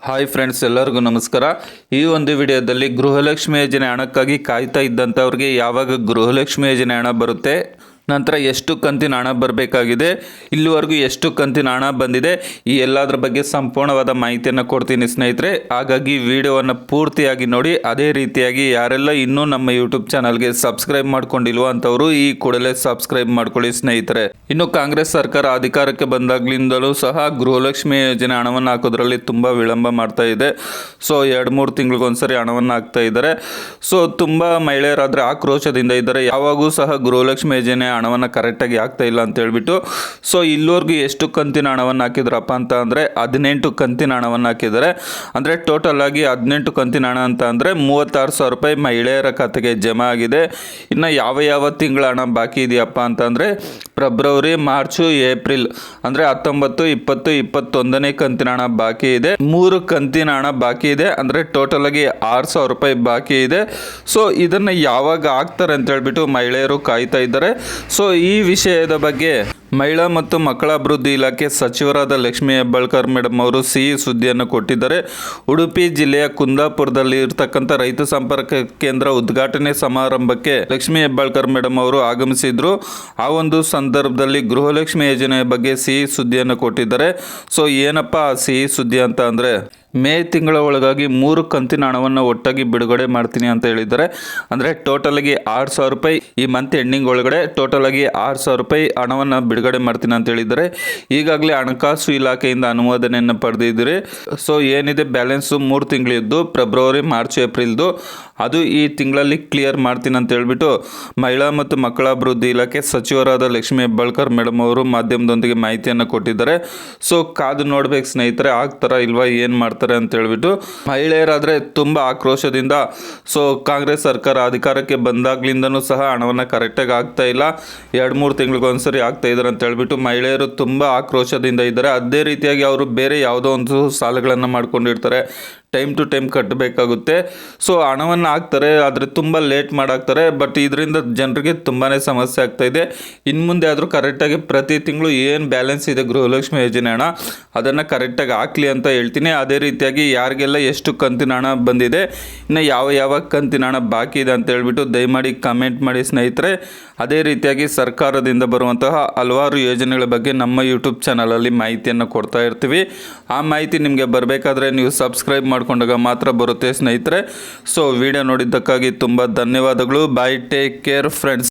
Hi friends, ಎಲ್ಲರಿಗೂ ನಮಸ್ಕಾರ. ಈ ಒಂದು ವಿಡಿಯೋದಲ್ಲಿ ಗೃಹಲಕ್ಷ್ಮಿ ಯೋಜನೆ ಹಣಕ್ಕಾಗಿ ಕಾಯ್ತಾ ಇದ್ದಂಥವ್ರಿಗೆ ಯಾವಾಗ ಗೃಹಲಕ್ಷ್ಮಿ ಯೋಜನೆ ಹಣ ಬರುತ್ತೆ, ನಂತರ ಎಷ್ಟು ಕಂತಿನ ಹಣ ಬರಬೇಕಾಗಿದೆ, ಇಲ್ಲಿವರೆಗೂ ಎಷ್ಟು ಕಂತಿನ ಹಣ ಬಂದಿದೆ, ಈ ಎಲ್ಲದರ ಬಗ್ಗೆ ಸಂಪೂರ್ಣವಾದ ಮಾಹಿತಿಯನ್ನು ಕೊಡ್ತೀನಿ ಸ್ನೇಹಿತರೆ. ಹಾಗಾಗಿ ವಿಡಿಯೋವನ್ನು ಪೂರ್ತಿಯಾಗಿ ನೋಡಿ. ಅದೇ ರೀತಿಯಾಗಿ ಯಾರೆಲ್ಲ ಇನ್ನೂ ನಮ್ಮ ಯೂಟ್ಯೂಬ್ ಚಾನಲ್ಗೆ ಸಬ್ಸ್ಕ್ರೈಬ್ ಮಾಡ್ಕೊಂಡಿಲ್ವೋ ಅಂಥವರು ಈ ಕೂಡಲೇ ಸಬ್ಸ್ಕ್ರೈಬ್ ಮಾಡ್ಕೊಳ್ಳಿ ಸ್ನೇಹಿತರೆ. ಇನ್ನು ಕಾಂಗ್ರೆಸ್ ಸರ್ಕಾರ ಅಧಿಕಾರಕ್ಕೆ ಬಂದಾಗ್ಲಿಂದಲೂ ಸಹ ಗೃಹಲಕ್ಷ್ಮಿ ಯೋಜನೆ ಹಣವನ್ನು ಹಾಕೋದ್ರಲ್ಲಿ ತುಂಬ ವಿಳಂಬ ಮಾಡ್ತಾ ಇದೆ. ಸೊ 2-3 ತಿಂಗಳಿಗೊಂದ್ಸರಿ ಹಣವನ್ನು ಹಾಕ್ತಾ ಇದ್ದಾರೆ. ಸೊ ತುಂಬ ಮಹಿಳೆಯರಾದರೆ ಆಕ್ರೋಶದಿಂದ ಇದ್ದಾರೆ. ಯಾವಾಗೂ ಸಹ ಗೃಹಲಕ್ಷ್ಮಿ ಯೋಜನೆ ಹಣವನ್ನು ಕರೆಕ್ಟಾಗಿ ಆಗ್ತಾ ಇಲ್ಲ ಅಂತ ಹೇಳ್ಬಿಟ್ಟು. ಸೊ ಇಲ್ಲಿವರೆಗೂ ಎಷ್ಟು ಕಂತಿನ ಹಣವನ್ನು ಹಾಕಿದ್ರಪ್ಪ ಅಂತ ಅಂದರೆ 18 ಕಂತಿನ ಹಣವನ್ನು ಹಾಕಿದ್ದಾರೆ. ಅಂದರೆ ಟೋಟಲ್ ಆಗಿ 18 ಕಂತಿನ ಹಣ ಅಂತ ಅಂದರೆ 36,000 ರೂಪಾಯಿ ಮಹಿಳೆಯರ ಖಾತೆಗೆ ಜಮಾ ಆಗಿದೆ. ಇನ್ನು ಯಾವ ತಿಂಗಳ ಹಣ ಬಾಕಿ ಇದೆಯಪ್ಪ ಅಂತಂದರೆ ಫೆಬ್ರವರಿ, ಮಾರ್ಚು, ಏಪ್ರಿಲ್ ಅಂದರೆ 19, 20, 21ನೇ ಕಂತಿನ ಹಣ ಬಾಕಿ ಇದೆ. 3 ಕಂತಿನ ಹಣ ಬಾಕಿ ಇದೆ. ಅಂದರೆ ಟೋಟಲ್ ಆಗಿ 6,000 ರೂಪಾಯಿ ಬಾಕಿ ಇದೆ. ಸೊ ಇದನ್ನು ಯಾವಾಗ ಹಾಕ್ತಾರೆ ಅಂತ ಹೇಳ್ಬಿಟ್ಟು ಮಹಿಳೆಯರು ಕಾಯ್ತಾ ಇದ್ದಾರೆ. ಸೊ ಈ ವಿಷಯದ ಬಗ್ಗೆ ಮಹಿಳಾ ಮತ್ತು ಮಕ್ಕಳ ಅಭಿವೃದ್ಧಿ ಇಲಾಖೆ ಸಚಿವರಾದ ಲಕ್ಷ್ಮೀ ಹೆಬ್ಬಾಳ್ಕರ್ ಮೇಡಮ್ ಅವರು ಸಿಹಿ ಸುದ್ದಿಯನ್ನು ಕೊಟ್ಟಿದ್ದಾರೆ. ಉಡುಪಿ ಜಿಲ್ಲೆಯ ಕುಂದಾಪುರದಲ್ಲಿ ಇರತಕ್ಕಂಥ ರೈತ ಸಂಪರ್ಕ ಕೇಂದ್ರ ಉದ್ಘಾಟನೆ ಸಮಾರಂಭಕ್ಕೆ ಲಕ್ಷ್ಮೀ ಹೆಬ್ಬಾಳ್ಕರ್ ಮೇಡಮ್ ಅವರು ಆಗಮಿಸಿದ್ರು. ಆ ಒಂದು ಸಂದರ್ಭದಲ್ಲಿ ಗೃಹಲಕ್ಷ್ಮಿ ಯೋಜನೆಯ ಬಗ್ಗೆ ಸಿಹಿ ಸುದ್ದಿಯನ್ನು ಕೊಟ್ಟಿದ್ದಾರೆ. ಸೊ ಏನಪ್ಪ ಸಿಹಿ ಸುದ್ದಿ ಅಂತ ಅಂದರೆ, ಮೇ ತಿಂಗಳ ಒಳಗಾಗಿ 3 ಕಂತಿನ ಹಣವನ್ನು ಒಟ್ಟಾಗಿ ಬಿಡುಗಡೆ ಮಾಡ್ತೀನಿ ಅಂತ ಹೇಳಿದ್ದಾರೆ. ಅಂದರೆ ಟೋಟಲಾಗಿ 6,000 ರೂಪಾಯಿ ಈ ಮಂತ್ ಎಂಡಿಂಗ್ ಒಳಗಡೆ ಟೋಟಲಾಗಿ 6,000 ರೂಪಾಯಿ ಹಣವನ್ನು ಬಿಡುಗಡೆ ಮಾಡ್ತೀನಿ ಅಂತ ಹೇಳಿದ್ದಾರೆ. ಈಗಾಗಲೇ ಹಣಕಾಸು ಇಲಾಖೆಯಿಂದ ಅನುಮೋದನೆಯನ್ನು ಪಡೆದಿದ್ದೀರಿ. ಸೊ ಏನಿದೆ ಬ್ಯಾಲೆನ್ಸು 3 ತಿಂಗಳಿದ್ದು ಫೆಬ್ರವರಿ, ಮಾರ್ಚ್, ಏಪ್ರಿಲ್ದು ಅದು ಈ ತಿಂಗಳಲ್ಲಿ ಕ್ಲಿಯರ್ ಮಾಡ್ತೀನಿ ಅಂತ ಹೇಳ್ಬಿಟ್ಟು ಮಹಿಳಾ ಮತ್ತು ಮಕ್ಕಳ ಅಭಿವೃದ್ಧಿ ಇಲಾಖೆ ಸಚಿವರಾದ ಲಕ್ಷ್ಮೀ ಹೆಬ್ಬಾಳ್ಕರ್ ಮೇಡಮ್ ಅವರು ಮಾಧ್ಯಮದೊಂದಿಗೆ ಮಾಹಿತಿಯನ್ನು ಕೊಟ್ಟಿದ್ದಾರೆ. ಸೊ ಕಾದು ನೋಡ್ಬೇಕು ಸ್ನೇಹಿತರೆ, ಆಗ್ತಾರಾ ಇಲ್ವಾ, ಏನು ಮಾಡ್ತಾರೆ ಅಂತ ಹೇಳ್ಬಿಟ್ಟು. ಮಹಿಳೆಯರಾದರೆ ತುಂಬ ಆಕ್ರೋಶದಿಂದ ಸೊ ಕಾಂಗ್ರೆಸ್ ಸರ್ಕಾರ ಅಧಿಕಾರಕ್ಕೆ ಬಂದಾಗ್ಲಿಂದನೂ ಸಹ ಹಣವನ್ನು ಕರೆಕ್ಟಾಗಿ ಆಗ್ತಾ ಇಲ್ಲ, 2-3 ತಿಂಗಳಿಗೊಂದ್ಸರಿ ಆಗ್ತಾ ಇದ್ದಾರೆ ಅಂತ ಹೇಳ್ಬಿಟ್ಟು ಮಹಿಳೆಯರು ತುಂಬ ಆಕ್ರೋಶದಿಂದ ಇದ್ದಾರೆ. ಅದೇ ರೀತಿಯಾಗಿ ಅವರು ಬೇರೆ ಯಾವುದೋ ಒಂದು ಸಾಲಗಳನ್ನು ಮಾಡ್ಕೊಂಡಿರ್ತಾರೆ, ಟೈಮ್ ಟು ಟೈಮ್ ಕಟ್ಟಬೇಕಾಗುತ್ತೆ. ಸೊ ಹಣವನ್ನು ಹಾಕ್ತಾರೆ, ಆದರೆ ತುಂಬ ಲೇಟ್ ಮಾಡಾಕ್ತಾರೆ. ಬಟ್ ಇದರಿಂದ ಜನರಿಗೆ ತುಂಬಾ ಸಮಸ್ಯೆ ಆಗ್ತಾ ಇದೆ. ಇನ್ನು ಮುಂದೆ ಆದರೂ ಕರೆಕ್ಟಾಗಿ ಪ್ರತಿ ತಿಂಗಳು ಏನು ಬ್ಯಾಲೆನ್ಸ್ ಇದೆ ಗೃಹಲಕ್ಷ್ಮಿ ಯೋಜನೆ ಹಣ ಅದನ್ನು ಕರೆಕ್ಟಾಗಿ ಹಾಕಲಿ ಅಂತ ಹೇಳ್ತೀನಿ. ಅದೇ ರೀತಿಯಾಗಿ ಯಾರಿಗೆಲ್ಲ ಎಷ್ಟು ಕಂತಿನ ಹಣ ಬಂದಿದೆ, ಇನ್ನು ಯಾವ ಕಂತಿನ ಹಣ ಬಾಕಿ ಇದೆ ಅಂತ ಹೇಳ್ಬಿಟ್ಟು ದಯಮಾಡಿ ಕಮೆಂಟ್ ಮಾಡಿ ಸ್ನೇಹಿತರೆ. ಅದೇ ರೀತಿಯಾಗಿ ಸರ್ಕಾರದಿಂದ ಬರುವಂತಹ ಹಲವಾರು ಯೋಜನೆಗಳ ಬಗ್ಗೆ ನಮ್ಮ ಯೂಟ್ಯೂಬ್ ಚಾನಲಲ್ಲಿ ಮಾಹಿತಿಯನ್ನು ಕೊಡ್ತಾ ಇರ್ತೀವಿ. ಆ ಮಾಹಿತಿ ನಿಮಗೆ ಬರಬೇಕಾದ್ರೆ ನೀವು ಸಬ್ಸ್ಕ್ರೈಬ್ ಮಾಡಿಕೊಂಡಾಗ ಮಾತ್ರ ಬರುತ್ತೆ ಸ್ನೇಹಿತರೆ. ಸೊ ವಿಡಿಯೋ ನೋಡಿದ್ದಕ್ಕಾಗಿ ತುಂಬ ಧನ್ಯವಾದಗಳು. ಬಾಯ್, ಟೇಕ್ ಕೇರ್ ಫ್ರೆಂಡ್ಸ್.